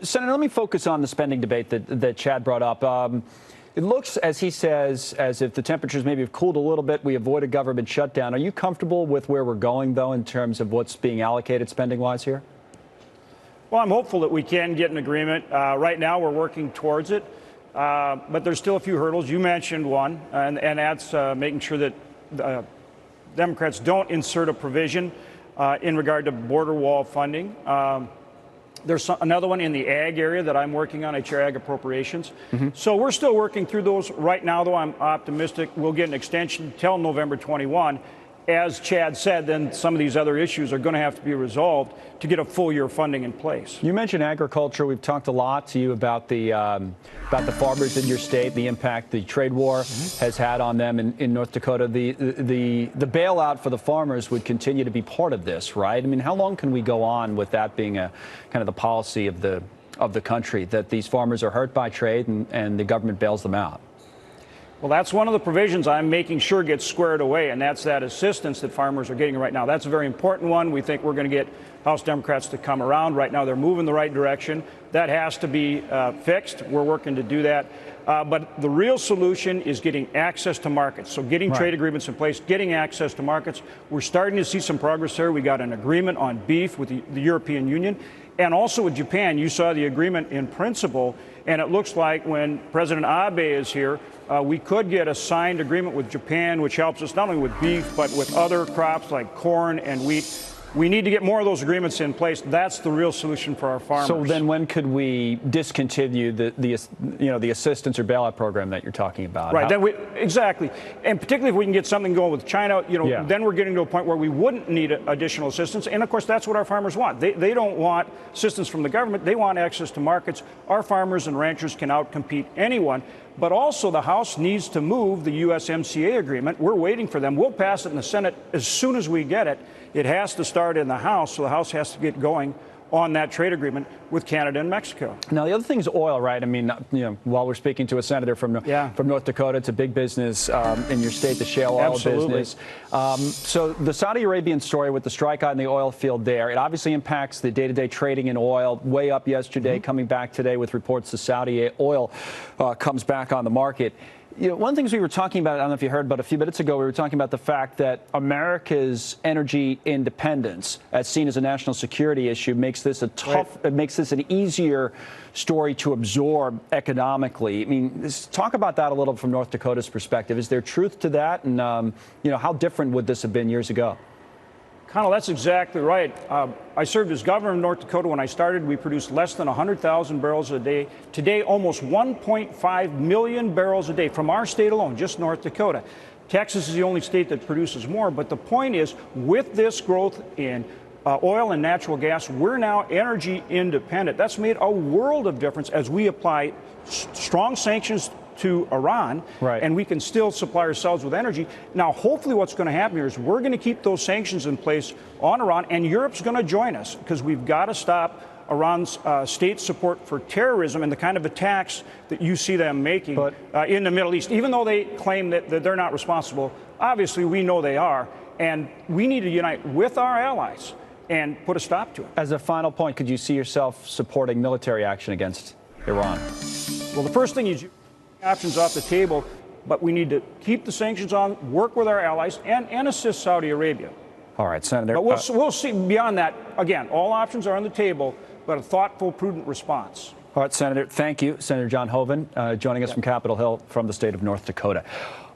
Senator, let me focus on the spending debate that Chad brought up. It looks, as he says, as if the temperatures maybe have cooled a little bit. We avoid a government shutdown. Are you comfortable with where we're going, though, in terms of what's being allocated spending-wise here? Well, I'm hopeful that we can get an agreement. Right now, we're working towards it, but there's still a few hurdles. You mentioned one, and that's making sure that Democrats don't insert a provision in regard to border wall funding. There's another one in the ag area that I'm working on. I chair ag appropriations. So we're still working through those. Right now, though, I'm optimistic we'll get an extension till November 21. As Chad said, then some of these other issues are going to have to be resolved to get a full year funding in place. You mentioned agriculture. We've talked a lot to you about the farmers in your state, the impact the trade war has had on them in North Dakota. The bailout for the farmers would continue to be part of this, right? I mean, how long can we go on with that being a kind of the policy of the country, that these farmers are hurt by trade and the government bails them out? Well, that's one of the provisions I'm making sure gets squared away, and that's that assistance that farmers are getting right now. That's a very important one. We think we're going to get House Democrats to come around. Right now, they're moving the right direction. That has to be fixed. We're working to do that. But the real solution is getting access to markets. So getting trade agreements in place, getting access to markets. We're starting to see some progress there. We got an agreement on beef with the European Union. And also with Japan, you saw the agreement in principle, and it looks like when President Abe is here, we could get a signed agreement with Japan, which helps us not only with beef, but with other crops like corn and wheat. We need to get more of those agreements in place. That's the real solution for our farmers. So then when could we discontinue the assistance or bailout program that you're talking about? Right. Then exactly. And particularly if we can get something going with China, then we're getting to a point where we wouldn't need additional assistance. And of course, that's what our farmers want. They don't want assistance from the government. They want access to markets. Our farmers and ranchers can outcompete anyone. But also the House needs to move the USMCA agreement. We're waiting for them. We'll pass it in the Senate as soon as we get it. It has to start in the House, so the House has to get going on that trade agreement with Canada and Mexico. Now, the other thing is oil, right? I mean, while we're speaking to a senator from North Dakota, it's a big business in your state, the shale oil business. So the Saudi Arabian story with the strikeout in the oil field there, it obviously impacts the day-to-day trading in oil. Way up yesterday, coming back today with reports the Saudi oil comes back on the market. One of the things we were talking about, I don't know if you heard, but a few minutes ago, we were talking about the fact that America's energy independence, as seen as a national security issue, makes this a tough, it makes this an easier story to absorb economically. I mean, talk about that a little from North Dakota's perspective. Is there truth to that? And, how different would this have been years ago? Connell, that's exactly right. I served as governor of North Dakota when I started. We produced less than 100,000 barrels a day. Today, almost 1.5 million barrels a day from our state alone, just North Dakota. Texas is the only state that produces more. But the point is, with this growth in oil and natural gas, we're now energy independent. That's made a world of difference as we apply strong sanctions to Iran, and we can still supply ourselves with energy. Now, hopefully what's going to happen here is we're going to keep those sanctions in place on Iran, and Europe's going to join us because we've got to stop Iran's state support for terrorism and the kind of attacks that you see them making in the Middle East. Even though they claim that they're not responsible, obviously we know they are, and we need to unite with our allies and put a stop to it. As a final point, could you see yourself supporting military action against Iran? Well, the first thing is options off the table, but we need to keep the sanctions on, work with our allies, and assist Saudi Arabia. All right, Senator. But we'll see beyond that. Again, all options are on the table, but a thoughtful, prudent response. All right, Senator, thank you. Senator John Hoeven joining us from Capitol Hill from the state of North Dakota.